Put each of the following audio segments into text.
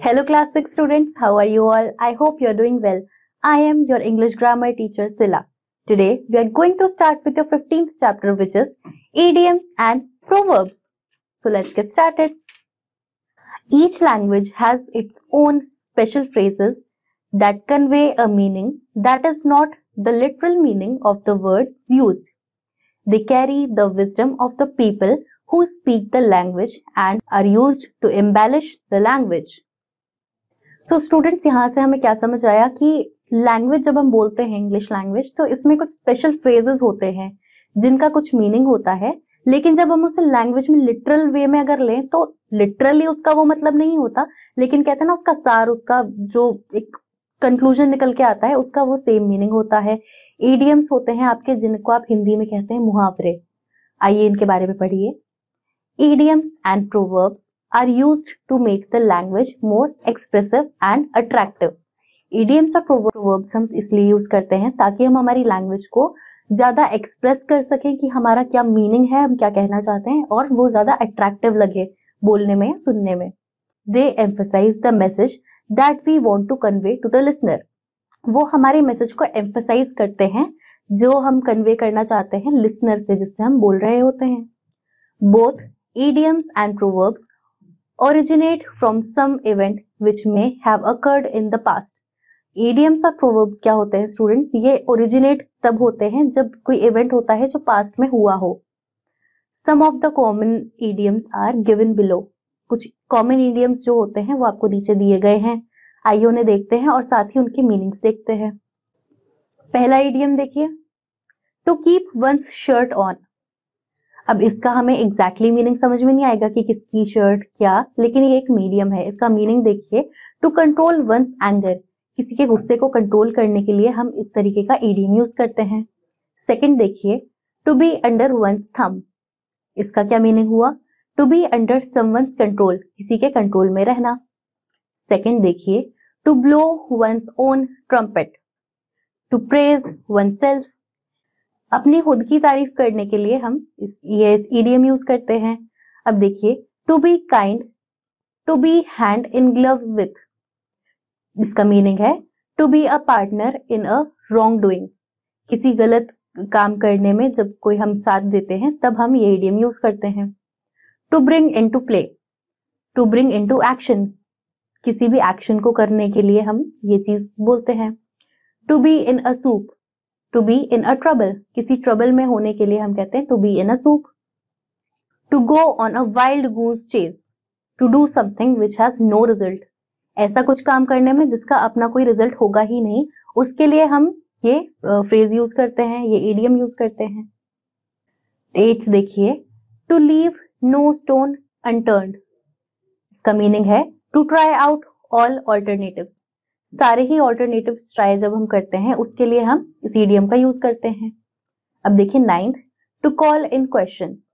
Hello class 6 students, how are you all? I hope you're doing well. I am your English grammar teacher Sila. Today we are going to start with your 15th chapter, which is idioms and proverbs. So let's get started. Each language has its own special phrases that convey a meaning that is not the literal meaning of the word used. They carry the wisdom of the people who speak the language and are used to embellish the language. So students यहाँ से हमें क्या समझ आया कि language जब हम बोलते हैं इंग्लिश लैंग्वेज तो इसमें कुछ स्पेशल फ्रेजेस होते हैं जिनका कुछ मीनिंग होता है, लेकिन जब हम उसे लैंग्वेज में लिटरल वे में अगर लें तो लिटरली उसका वो मतलब नहीं होता, लेकिन कहते हैं ना उसका सार, उसका जो एक कंक्लूजन निकल के आता है उसका वो सेम मीनिंग होता है। इडियम्स होते हैं आपके जिनको आप हिंदी में कहते हैं मुहावरे। आइए इनके बारे में पढ़िए। Idioms and proverbs are used to make the language more expressive and attractive. Idioms और proverbs हम इसलिए यूज करते हैं ताकि हम हमारी लैंग्वेज को ज्यादा एक्सप्रेस कर सकें कि हमारा क्या मीनिंग है, हम क्या कहना चाहते हैं, और वो ज्यादा अट्रैक्टिव लगे बोलने में या सुनने में। They emphasize the message that we want to convey to the listener. वो हमारे मैसेज को एम्फसाइज करते हैं जो हम कन्वे करना चाहते हैं लिसनर से, जिससे हम बोल रहे होते हैं। Both idioms and proverbs originate from some event which may have occurred in the past. Idioms और proverbs क्या होते हैं स्टूडेंट्स? ये originate तब होते हैं जब कोई event होता है जो past में हुआ हो। Some of the common idioms are given below. कुछ common idioms जो होते हैं वो आपको नीचे दिए गए हैं। आइए उन्हें देखते हैं और साथ ही उनके मीनिंग्स देखते हैं। पहला idiom देखिए, to keep one's shirt on. अब इसका हमें एग्जैक्टली मीनिंग समझ में नहीं आएगा कि किसकी शर्ट क्या, लेकिन ये एक मीडियम है। इसका मीनिंग देखिए, टू कंट्रोल वंस एंगर, किसी के गुस्से को कंट्रोल करने के लिए हम इस तरीके का इडियम यूज करते हैं। सेकंड देखिए, to be under one's thumb, इसका क्या मीनिंग हुआ? To be under someone's control, किसी के कंट्रोल में रहना। सेकंड देखिए, to blow one's own trumpet, to praise oneself, अपनी खुद की तारीफ करने के लिए हम ये इडियम यूज करते हैं। अब देखिए, to be kind, to be hand in glove with, इसका मीनिंग है to be a partner in a wrongdoing, किसी गलत काम करने में जब कोई हम साथ देते हैं तब हम ये इडियम यूज करते हैं। To bring into play, to bring into action, किसी भी एक्शन को करने के लिए हम ये चीज बोलते हैं। To be in a soup, to be in a trouble, किसी ट्रबल में होने के लिए हम कहते हैं to be in a soup. To go on a wild goose chase, to do something which has no result, ऐसा कुछ काम करने में जिसका अपना कोई रिजल्ट होगा ही नहीं, उसके लिए हम ये फ्रेज यूज करते हैं, ये इडियम यूज करते हैं। एट्थ देखिए, to leave no stone unturned, इसका मीनिंग है to try out all alternatives, सारे ही ऑल्टरनेटिव्स ट्राई जब हम करते हैं उसके लिए हम इस इडियम का यूज करते हैं। अब देखिए ninth, to call in questions,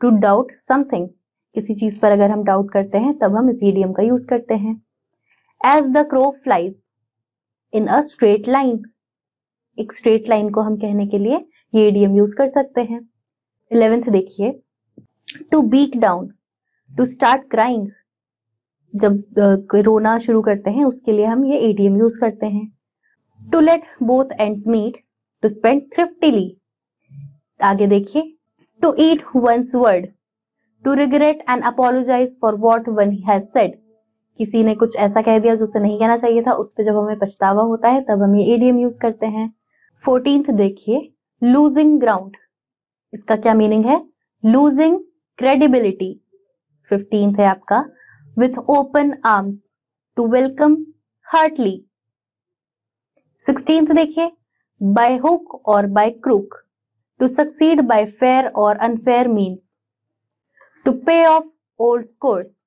to doubt something, किसी चीज पर अगर हम डाउट करते हैं तब हम इस इडियम का यूज करते हैं। As the crow flies in a straight line, एक स्ट्रेट लाइन को हम कहने के लिए ये इडियम यूज कर सकते हैं। 11th देखिए, to break down, to start crying, जब कोई रोना शुरू करते हैं उसके लिए हम ये इडियम यूज करते हैं। To let both ends meet, to spend thriftily, आगे देखिए, to eat one's word, to regret and apologise for what one has said, किसी ने कुछ ऐसा कह दिया जो उसे नहीं कहना चाहिए था, उस पर जब हमें पछतावा होता है तब हम ये इडियम यूज करते हैं। 14th देखिए, लूजिंग ग्राउंड, इसका क्या मीनिंग है? Losing credibility. 15th है आपका, with open arms, to welcome heartily. 16th देखिए, by hook or by crook, to succeed by fair or unfair means, to pay off old scores,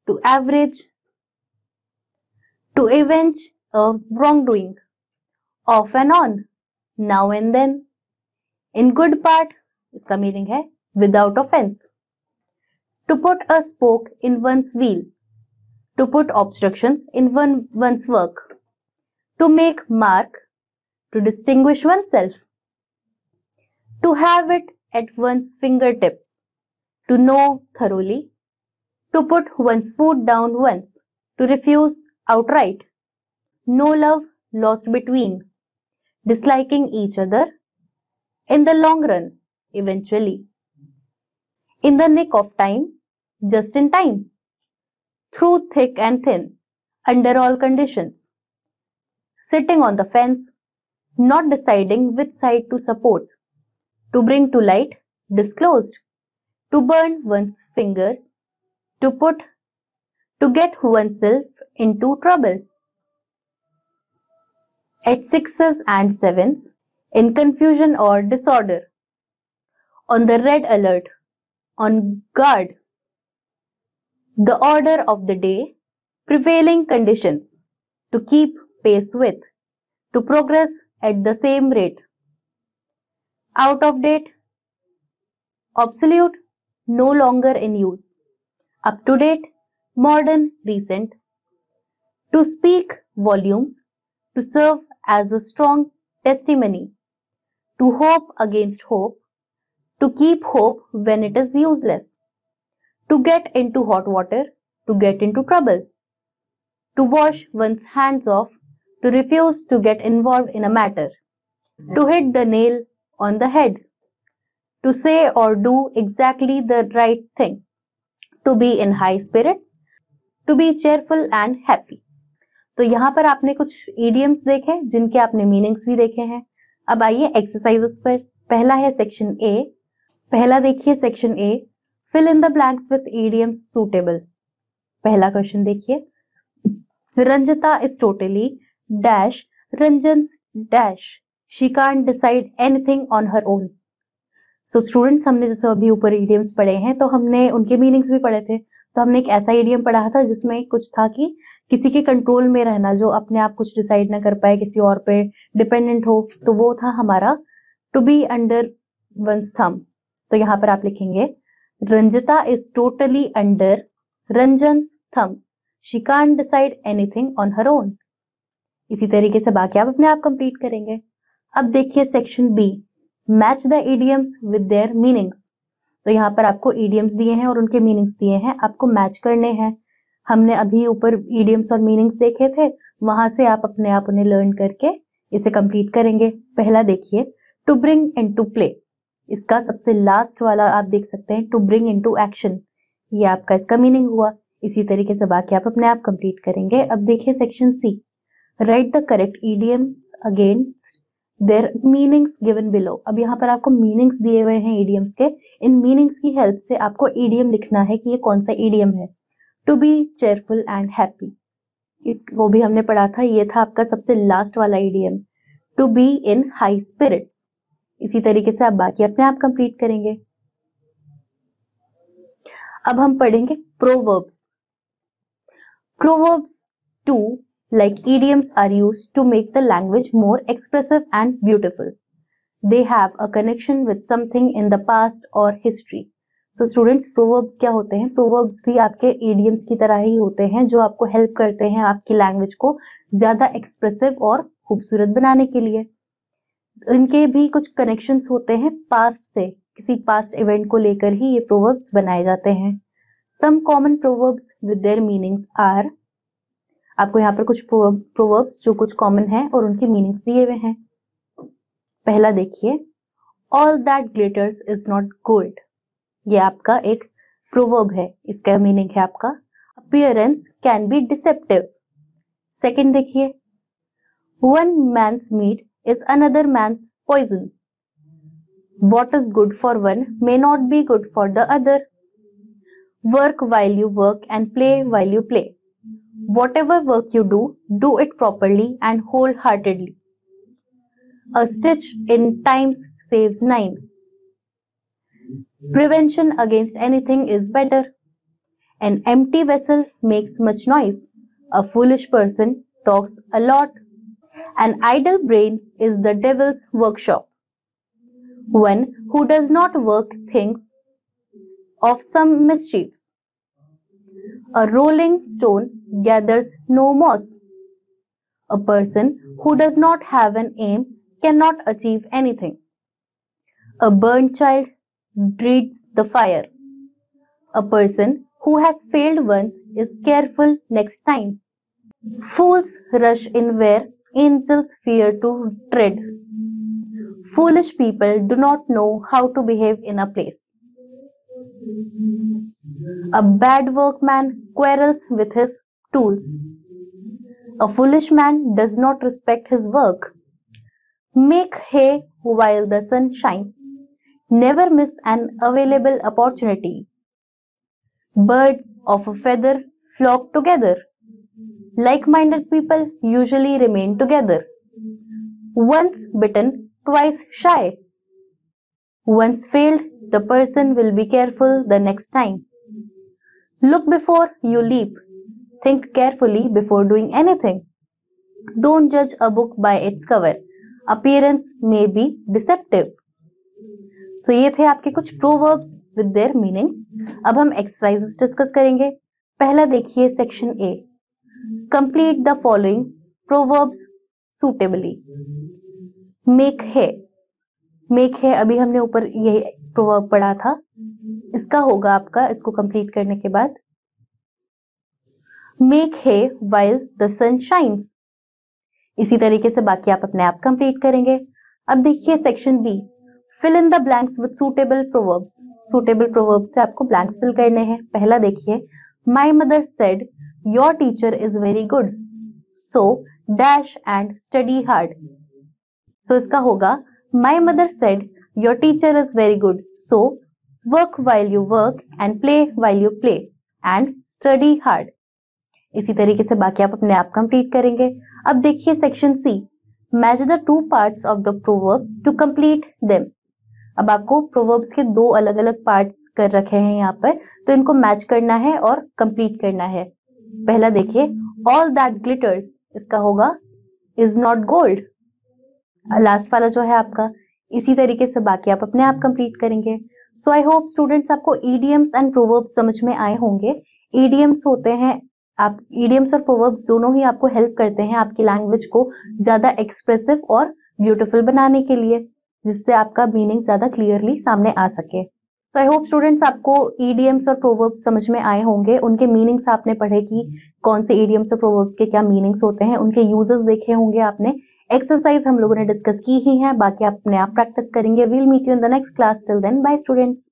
to average, to avenge a wrongdoing, off and on, now and then, in good part, इसका meaning है without offense, to put a spoke in one's wheel, to put obstructions in one's work, to make mark, to distinguish oneself, to have it at one's fingertips, to know thoroughly, to put one's foot down once, to refuse outright, no love lost between, disliking each other in the long run, eventually, in the nick of time, just in time, through thick and thin, under all conditions, sitting on the fence, not deciding which side to support, to bring to light, disclosed, to burn one's fingers, to put, to get oneself into trouble. At sixes and sevens, in confusion or disorder, on the red alert, on guard, the order of the day, prevailing conditions, to keep pace with, to progress at the same rate, out of date, obsolete, no longer in use, up to date, modern, recent, to speak volumes, to serve as a strong testimony, to hope against hope, to keep hope when it is useless, to get into hot water, to get into trouble, to wash one's hands off, to refuse to get involved in a matter, to hit the nail on the head, to say or do exactly the right thing, to be in high spirits, to be cheerful and happy. तो यहाँ पर आपने कुछ idioms देखे जिनके आपने meanings भी देखे हैं. अब आइए एक्सरसाइजेस पर. पहला है सेक्शन ए. पहला देखिए section A. Fill in the blanks with idioms suitable. पहला क्वेश्चन देखिए. Ranjita is totally dash Ranjan's dash. She can't decide anything on her own. So students, हमने जैसे अभी ऊपर idioms पढ़े हैं तो हमने उनके मीनिंग्स भी पढ़े थे. तो हमने एक ऐसा idiom पढ़ा था जिसमें कुछ था कि किसी के कंट्रोल में रहना, जो अपने आप कुछ डिसाइड ना कर पाए, किसी और पे डिपेंडेंट हो, तो वो था हमारा to be under one's thumb. तो यहाँ पर आप लिखेंगे Ranjita is totally under Ranjan's thumb. She can't decide anything on her own. इसी तरीके से बाकी आप अपने आप कंप्लीट करेंगे. अब देखिए section B. Match the idioms with their meanings. तो यहाँ पर आपको इडियम्स दिए हैं और उनके मीनिंग्स दिए हैं, आपको मैच करने हैं. हमने अभी ऊपर इडियम्स और मीनिंग्स देखे थे, वहां से आप अपने आप उन्हें लर्न करके इसे कंप्लीट करेंगे. पहला देखिए टू ब्रिंग इनटू प्ले. इसका सबसे लास्ट वाला आप देख सकते हैं, टू ब्रिंग इनटू एक्शन. ये आपका इसका मीनिंग हुआ. इसी तरीके से बाकी आप अपने आप कंप्लीट करेंगे. अब देखिए section C. Write the correct idioms against their meanings given below. अब यहाँ पर आपको मीनिंग्स दिए हुए हैं इडियम्स के. इन मीनिंग्स की हेल्प से आपको इडियम लिखना है कि ये कौन सा इडियम है. To be cheerful and happy, इसको भी हमने पढ़ा था, ये था आपका सबसे लास्ट वाला idiom. To be in high spirits. इसी तरीके से आप बाकी अपने आप कंप्लीट करेंगे. अब हम पढ़ेंगे proverbs. Proverbs too like idioms are used to make the language more expressive and beautiful. They have a connection with something in the past or history. So students, proverbs क्या होते हैं? Proverbs भी आपके idioms की तरह ही होते हैं, जो आपको help करते हैं आपकी language को ज्यादा expressive और खूबसूरत बनाने के लिए. इनके भी कुछ connections होते हैं past से, किसी past event को लेकर ही ये proverbs बनाए जाते हैं. Some common proverbs with their meanings are, आपको यहाँ पर कुछ प्रोवर्ब्स जो कुछ कॉमन है और उनके मीनिंग्स दिए हुए हैं. पहला देखिए, all that glitters is not gold. ये आपका एक प्रोवर्ब है. इसका मीनिंग है आपका appearance can be deceptive. Second देखिए, one man's meat is another man's poison. What is good for one may not be good for the other. Work while you work and play while you play. Whatever work you do, do it properly and wholeheartedly. A stitch in times saves 9. Prevention against anything is better. An empty vessel makes much noise. A foolish person talks a lot. An idle brain is the devil's workshop. One who does not work thinks of some mischiefs. A rolling stone gathers no moss. A person who does not have an aim cannot achieve anything. A burnt child dreads the fire. A person Who has failed once is careful next time. Fools rush in where angels fear to tread. Foolish people do not know how to behave in a place. A bad workman quarrels with his tools. A foolish man does not respect his work. Make hay while the sun shines. Never miss an available opportunity. Birds of a feather flock together. Like-minded people usually remain together. Once bitten, twice shy. Once failed, the person will be careful the next time. Look before you leap. Think carefully before doing anything. Don't judge a book by its cover. Appearance may be deceptive. So ये थे आपके कुछ proverbs with their meanings. अब हम exercises discuss करेंगे. पहला देखिए section A. Complete the following proverbs suitably. Make hay. Make hay अभी हमने ऊपर ये proverb पढ़ा था. इसका होगा आपका इसको कंप्लीट करने के बाद Make hay while the sun shines. इसी तरीके से बाकी आप अपने आप कंप्लीट करेंगे. अब देखिए section B. Fill in the blanks with suitable proverbs. Suitable proverbs से आपको blanks fill करने हैं. पहला देखिए. My mother said your teacher is very good. So dash and study hard. So इसका होगा My mother said your teacher is very good. So work while you work and play while you play and study hard. इसी तरीके से बाकी आप अपने आप complete करेंगे. अब देखिए section C. Match the two parts of the proverbs to complete them. अब आपको प्रोवर्ब्स के दो अलग अलग पार्ट्स कर रखे हैं यहाँ पर, तो इनको मैच करना है और कंप्लीट करना है. पहला देखिए. All that glitters. इसका होगा इज नॉट गोल्ड. लास्ट वाला जो है आपका. इसी तरीके से बाकी आप अपने आप कंप्लीट करेंगे. सो आई होप स्टूडेंट्स आपको ईडियम्स एंड प्रोवर्ब्स समझ में आए होंगे. ईडियम्स होते हैं आप ईडियम्स और प्रोवर्ब्स दोनों ही आपको हेल्प करते हैं आपकी लैंग्वेज को ज्यादा एक्सप्रेसिव और ब्यूटीफुल बनाने के लिए, जिससे आपका मीनिंग ज्यादा क्लियरली सामने आ सके. सो आई होप स्टूडेंट्स आपको ईडियम्स और प्रोवर्ब्स समझ में आए होंगे. उनके मीनिंग्स आपने पढ़े कि कौन से ईडियम्स और प्रोवर्ब्स के क्या मीनिंग्स होते हैं, उनके यूजेस देखे होंगे आपने. एक्सरसाइज हम लोगों ने डिस्कस की ही है, बाकी आप अपने आप प्रैक्टिस करेंगे. We'll meet you in the next class. Till then bye students.